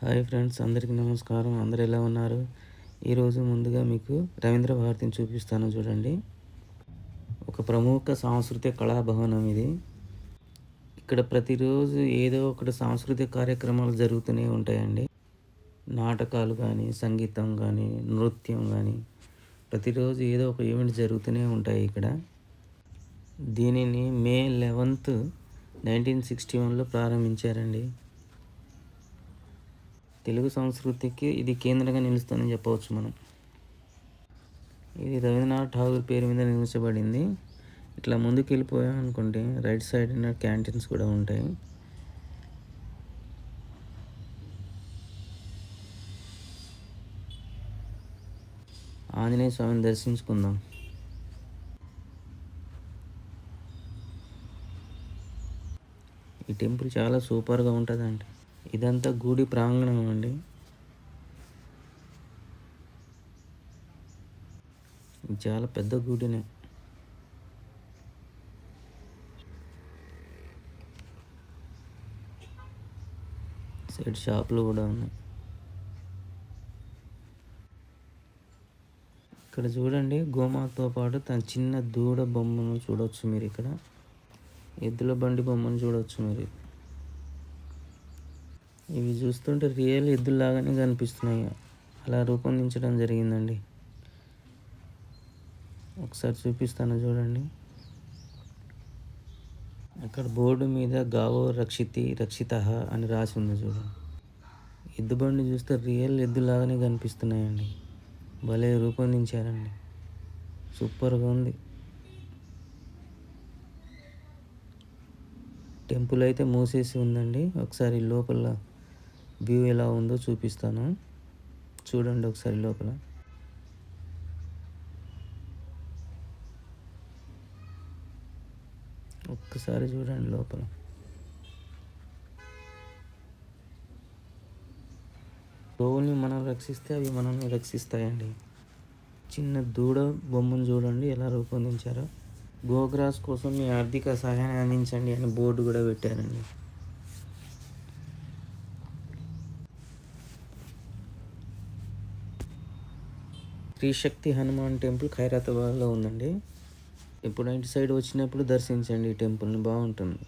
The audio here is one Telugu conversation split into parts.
హాయ్ ఫ్రెండ్స్, అందరికీ నమస్కారం. అందరూ ఎలా ఉన్నారు? ఈరోజు ముందుగా మీకు రవీంద్ర భారతిని చూపిస్తాను చూడండి. ఒక ప్రముఖ సాంస్కృతిక కళాభవనం ఇది. ఇక్కడ ప్రతిరోజు ఏదో ఒకటి సాంస్కృతిక కార్యక్రమాలు జరుగుతూనే ఉంటాయండి. నాటకాలు కానీ, సంగీతం కానీ, నృత్యం కానీ ప్రతిరోజు ఏదో ఒక ఈవెంట్ జరుగుతూనే ఉంటాయి ఇక్కడ. దీనిని మే 11, 1961లో ప్రారంభించారండి. తెలుగు సంస్కృతికి ఇది కేంద్రంగా నిలుస్తుందని చెప్పవచ్చు మనం. ఇది రవీంద్రనాథ్ ఠాగూర్ పేరు మీద నిర్మించబడింది. ఇట్లా ముందుకు వెళ్ళిపోయాం అనుకోండి, రైట్ సైడ్ క్యాంటీన్స్ కూడా ఉంటాయి. ఆంజనేయ స్వామిని దర్శించుకుందాం. ఈ టెంపుల్ చాలా సూపర్గా ఉంటుందండి. ఇదంతా గుడి ప్రాంగణం అండి. ఇది చాలా పెద్ద గుడినే. సైడ్ షాపులు కూడా ఉన్నాయి. ఇక్కడ చూడండి, గోమాతతో పాటు తన చిన్న దూడ బొమ్మను చూడవచ్చు మీరు. ఇక్కడ ఎద్దుల బండి బొమ్మను చూడవచ్చు మీరు. ఇవి చూస్తుంటే రియల్ ఎద్దులాగానే కనిపిస్తున్నాయి. అలా రూపొందించడం జరిగిందండి. ఒకసారి చూపిస్తాను చూడండి. అక్కడ బోర్డు మీద గావో రక్షితి రక్షిత అని రాసి ఉంది చూడండి. ఎద్దు బండి చూస్తే రియల్ ఎద్దులాగానే కనిపిస్తున్నాయండి. భలే రూపొందించారండి. సూపర్గా ఉంది. టెంపుల్ అయితే మూసేసి ఉందండి. ఒకసారి లోపల వ్యూ ఎలా ఉందో చూపిస్తాను చూడండి. ఒకసారి లోపల ఒక్కసారి చూడండి. లోపల గోవుల్ని మనం రక్షిస్తే అవి మనల్ని రక్షిస్తాయండి. చిన్న దూడ బొమ్మను చూడండి ఎలా రూపొందించారో. గోగ్రాస్ కోసం మీ ఆర్థిక సహాయాన్ని అందించండి అని బోర్డు కూడా పెట్టారండి. శ్రీశక్తి హనుమాన్ టెంపుల్ ఖైరతాబాద్లో ఉందండి. ఇప్పుడు ఇంటి సైడ్ వచ్చినప్పుడు దర్శించండి ఈ టెంపుల్ని, బాగుంటుంది.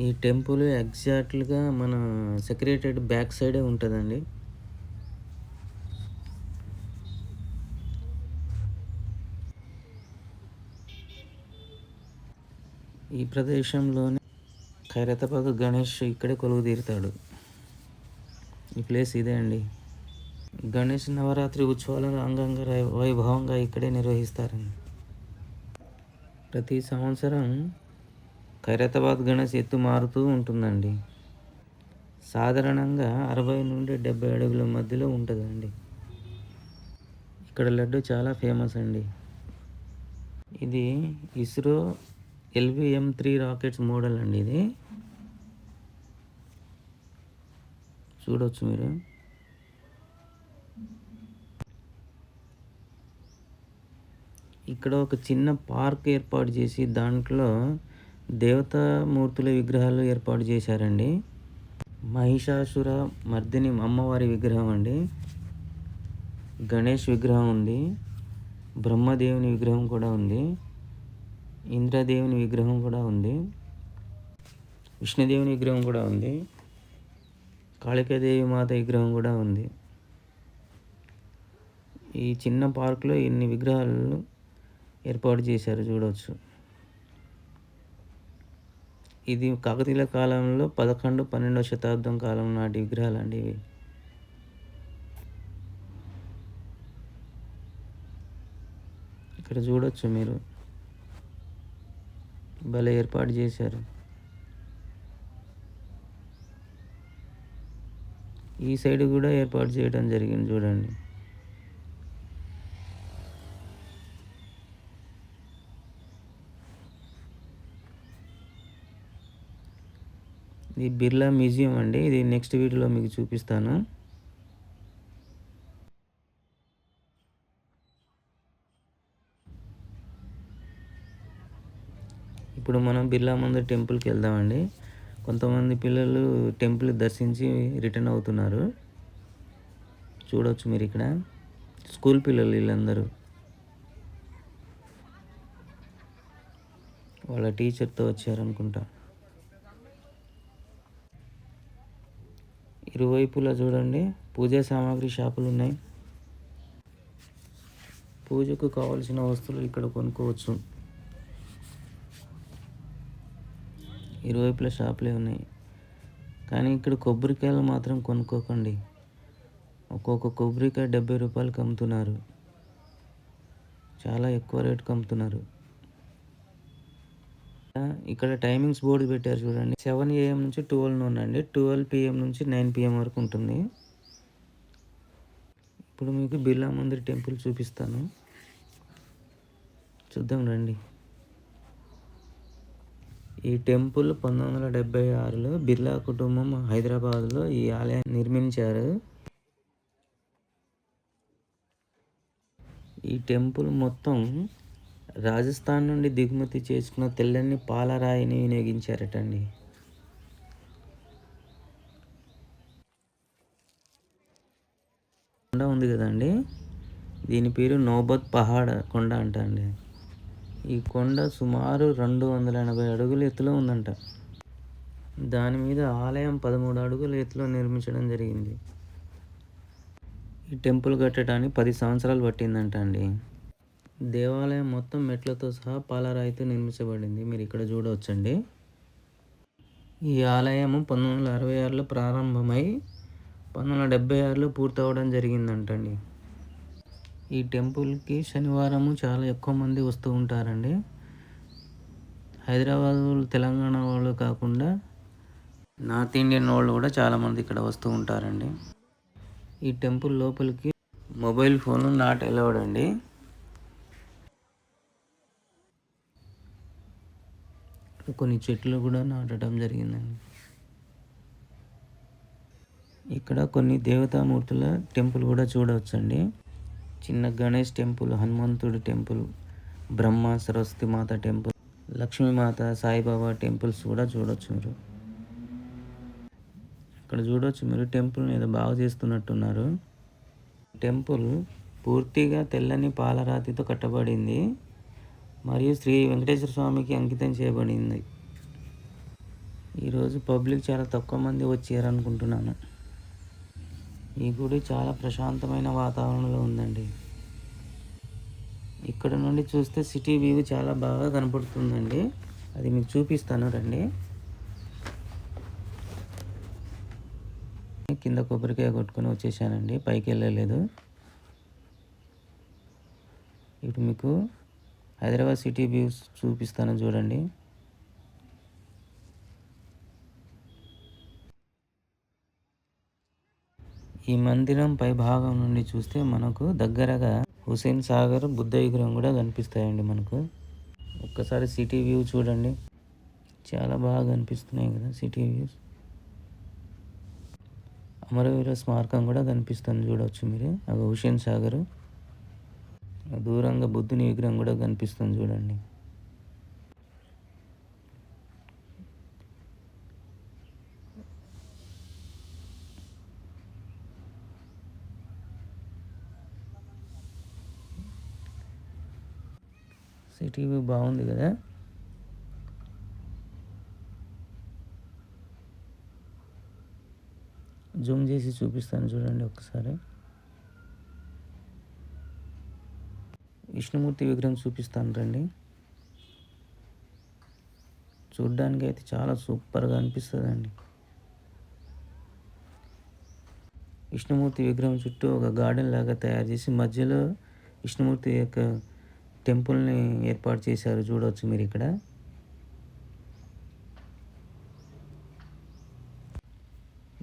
ఈ టెంపుల్ ఎగ్జాక్ట్గా మన సెక్రటరీ బ్యాక్ సైడే ఉంటుందండి. ఈ ప్రదేశంలోనే ఖైరతాబాద్ గణేష్ ఇక్కడే కొలువు తీరుతాడు. ఈ ప్లేస్ ఇదే అండి. గణేష్ నవరాత్రి ఉత్సవాలను అంగంగ వైభవంగా ఇక్కడే నిర్వహిస్తారండి. ప్రతి సంవత్సరం ఖైరతాబాద్ గణేష్ ఎత్తు మారుతూ ఉంటుందండి. సాధారణంగా 60 నుండి 70 అడుగుల మధ్యలో ఉంటుందండి. ఇక్కడ లడ్డు చాలా ఫేమస్ అండి. ఇది ఇస్రో LVM-3 రాకెట్స్ మోడల్ అండి. ఇది చూడవచ్చు మీరు. ఇక్కడ ఒక చిన్న పార్క్ ఏర్పాటు చేసి దాంట్లో దేవతామూర్తుల విగ్రహాలు ఏర్పాటు చేశారండి. మహిషాసుర మర్దిని అమ్మవారి విగ్రహం అండి. గణేష్ విగ్రహం ఉంది. బ్రహ్మదేవుని విగ్రహం కూడా ఉంది. ఇంద్రదేవుని విగ్రహం కూడా ఉంది. విష్ణుదేవుని విగ్రహం కూడా ఉంది. కాళికాదేవి మాత విగ్రహం కూడా ఉంది. ఈ చిన్న పార్కులో ఇన్ని విగ్రహాలు ఏర్పాటు చేశారు చూడవచ్చు. ఇది కాకతీయుల కాలంలో 11, 12వ శతాబ్దం కాలం నాటి విగ్రహాలు అండి ఇవి. ఇక్కడ చూడొచ్చు మీరు, భలే ఏర్పాటు చేశారు. ఈ సైడ్ కూడా ఏర్పాటు చేయడం జరిగింది చూడండి. ఇది బిర్లా మ్యూజియం అండి. ఇది నెక్స్ట్ వీడియోలో మీకు చూపిస్తాను. ఇప్పుడు మనం బిర్లా మందిర్ టెంపుల్కి వెళ్దామండి. కొంతమంది పిల్లలు టెంపుల్ దర్శించి రిటర్న్ అవుతున్నారు. చూడవచ్చు మీరు ఇక్కడ స్కూల్ పిల్లలు వీళ్ళందరూ వాళ్ళ టీచర్తో వచ్చారనుకుంటా. ఇరువైపులా చూడండి పూజా సామాగ్రి షాపులు ఉన్నాయి. పూజకు కావలసిన వస్తువులు ఇక్కడ కొనుక్కోవచ్చు. ఇరువైపులా షాపులే ఉన్నాయి. కానీ ఇక్కడ కొబ్బరికాయలు మాత్రం కొనుక్కోకండి. ఒక్కొక్క కొబ్బరికాయ 70 రూపాయలకి అమ్ముతున్నారు. చాలా ఎక్కువ రేటుకి అమ్ముతున్నారు. ఇక్కడ టైమింగ్స్ బోర్డు పెట్టారు చూడండి. 7 AM నుంచి 12 noon అండి. 12 PM నుంచి 9 PM వరకు ఉంటుంది. ఇప్పుడు మీకు బిర్లా మందిర్ టెంపుల్ చూపిస్తాను, చూద్దాం రండి. ఈ టెంపుల్ 1976లో బిర్లా కుటుంబం హైదరాబాద్లో ఈ ఆలయాన్ని నిర్మించారు. ఈ టెంపుల్ మొత్తం రాజస్థాన్ నుండి దిగుమతి చేసుకున్న తెల్లని పాలరాయిని వినియోగించారటండి. కొండ ఉంది కదండి, దీని పేరు నౌబత్ పహాడ్ కొండ అంట అండి. ఈ కొండ సుమారు 280 అడుగుల ఎత్తులో ఉందంట. దాని మీద ఆలయం 13 అడుగుల ఎత్తులో నిర్మించడం జరిగింది. ఈ టెంపుల్ కట్టడానికి 10 సంవత్సరాలు పట్టిందంట అండి. దేవాలయం మొత్తం మెట్లతో సహా పాలరాయితో నిర్మించబడింది. మీరు ఇక్కడ చూడవచ్చండి. ఈ ఆలయం 1966లో ప్రారంభమై 1976లో పూర్తవడం జరిగిందంటండి. ఈ టెంపుల్కి శనివారము చాలా ఎక్కువ మంది వస్తూ ఉంటారండి. హైదరాబాద్ వాళ్ళు, తెలంగాణ వాళ్ళు కాకుండా నార్త్ ఇండియన్ వాళ్ళు కూడా చాలామంది ఇక్కడ వస్తూ ఉంటారండి. ఈ టెంపుల్ లోపలికి మొబైల్ ఫోన్ నాట్ అలౌడ్ అండి. కొన్ని చెట్లు కూడా నాటడం జరిగిందండి. ఇక్కడ కొన్ని దేవతామూర్తుల టెంపుల్ కూడా చూడవచ్చండి. చిన్న గణేష్ టెంపుల్, హనుమంతుడి టెంపుల్, బ్రహ్మ సరస్వతి మాత టెంపుల్, లక్ష్మీమాత, సాయిబాబా టెంపుల్స్ కూడా చూడవచ్చు మీరు. ఇక్కడ చూడవచ్చు మీరు టెంపుల్ని ఏదో బాగా చేస్తున్నట్టున్నారు. టెంపుల్ పూర్తిగా తెల్లని పాలరాతితో కట్టబడింది మరియు శ్రీ వెంకటేశ్వర స్వామికి అంకితం చేయబడింది. ఈరోజు పబ్లిక్ చాలా తక్కువ మంది వచ్చారనుకుంటున్నాను. ఈ గుడి చాలా ప్రశాంతమైన వాతావరణంలో ఉందండి. ఇక్కడ నుండి చూస్తే సిటీ వ్యూ చాలా బాగా కనపడుతుందండి. అది మీకు చూపిస్తాను రండి. కింద కొబ్బరికాయ కొట్టుకొని వచ్చేసానండి, పైకి వెళ్ళలేదు. ఇప్పుడు మీకు హైదరాబాద్ సిటీ వ్యూస్ చూపిస్తాను చూడండి. ఈ మందిరం పై భాగం నుండి చూస్తే మనకు దగ్గరగా హుసేన్ సాగర్, బుద్ధ విగ్రహం కూడా కనిపిస్తాయండి మనకు. ఒక్కసారి సిటీ వ్యూ చూడండి, చాలా బాగా కనిపిస్తున్నాయి కదా సిటీ వ్యూస్. అమరవీర స్మారకం కూడా కనిపిస్తుంది చూడవచ్చు మీరు. అది హుసేన్ సాగర్, దూరంగా బుద్ధుని విగ్రహం కూడా కనిపిస్తుంది చూడండి. సిటీ వ్యూ బాగుంది కదా. జూమ్ చేసి చూపిస్తాను చూడండి ఒక్కసారి. విష్ణుమూర్తి విగ్రహం చూపిస్తాను రండి. చూడ్డానికి అయితే చాలా సూపర్గా అనిపిస్తుందండి. విష్ణుమూర్తి విగ్రహం చుట్టూ ఒక గార్డెన్ లాగా తయారు చేసి మధ్యలో విష్ణుమూర్తి యొక్క టెంపుల్ని ఏర్పాటు చేశారు చూడవచ్చు మీరు ఇక్కడ.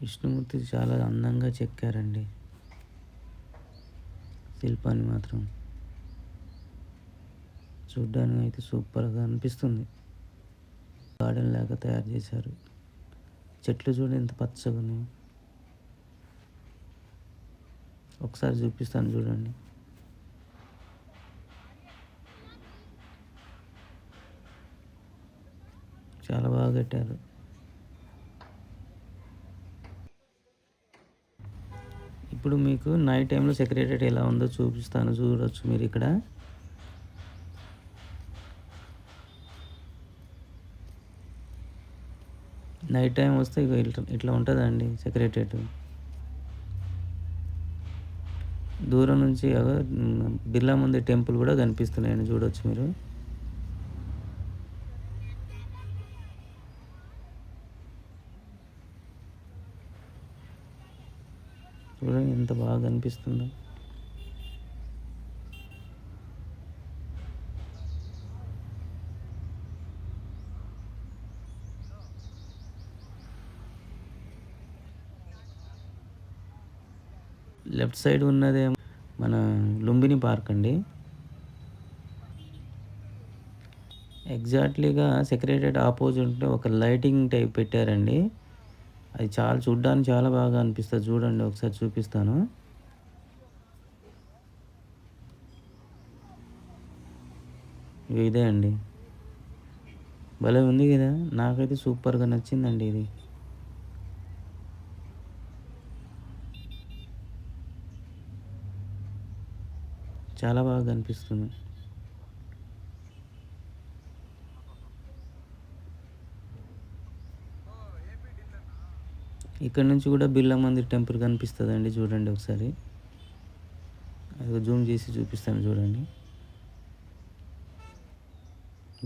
విష్ణుమూర్తి చాలా అందంగా చెక్కారండి శిల్పాన్ని మాత్రం. చూడ్డానికి అయితే సూపర్గా అనిపిస్తుంది. గార్డెన్ లాగా తయారు చేశారు. చెట్లు చూడండి ఎంత పచ్చగా ఉన్నాయి. ఒకసారి చూపిస్తాను చూడండి. చాలా బాగా కట్టారు. ఇప్పుడు మీకు నైట్ టైంలో సెక్రటేరియట్ ఎలా ఉందో చూపిస్తాను, చూడొచ్చు మీరు ఇక్కడ. నైట్ టైం వస్తే ఇక ఇట్లా ఉంటుందండి సెక్రటేరియట్. దూరం నుంచి బిర్లా మందిర్ టెంపుల్ కూడా కనిపిస్తున్నాయండి, చూడొచ్చు మీరు. చూడండి ఎంత బాగా కనిపిస్తుందో. లెఫ్ట్ సైడ్ ఉన్నదేమో మన లుంబిని పార్క్ అండి. ఎగ్జాక్ట్లీగా సెక్రటేరియట్ ఆపోజిట్ ఒక లైటింగ్ టైప్ పెట్టారండి. అది చూడ్డానికి చాలా బాగా అనిపిస్తుంది. చూడండి ఒకసారి చూపిస్తాను. ఇదే అండి, భలే ఉంది కదా. నాకైతే సూపర్గా నచ్చిందండి ఇది. చాలా బాగా కనిపిస్తుంది. ఇక్కడ నుంచి కూడా బిర్లా మందిర్ టెంపుల్ కనిపిస్తుందండి, చూడండి ఒకసారి. అది జూమ్ చేసి చూపిస్తాను చూడండి.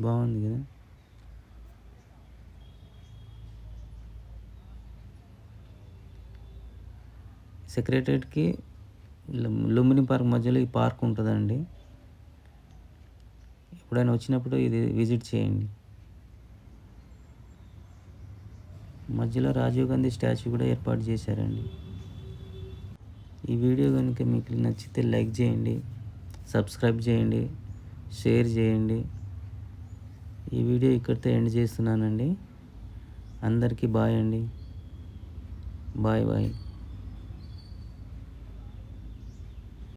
బాగుంది కదా. సెక్రటేరియట్కి లుంబిని పార్క్ మధ్యలో ఈ పార్క్ ఉంటుందండి. ఎప్పుడైనా వచ్చినప్పుడు ఇది విజిట్ చేయండి. మధ్యలో రాజీవ్ గాంధీ స్టాచ్యూ కూడా ఏర్పాటు చేశారండి. ఈ వీడియో కనుక మీకు నచ్చితే లైక్ చేయండి, సబ్స్క్రైబ్ చేయండి, షేర్ చేయండి. ఈ వీడియో ఇక్కడితో ఎండ్ చేస్తున్నానండి. అందరికీ బాయ్ అండి. Bye bye.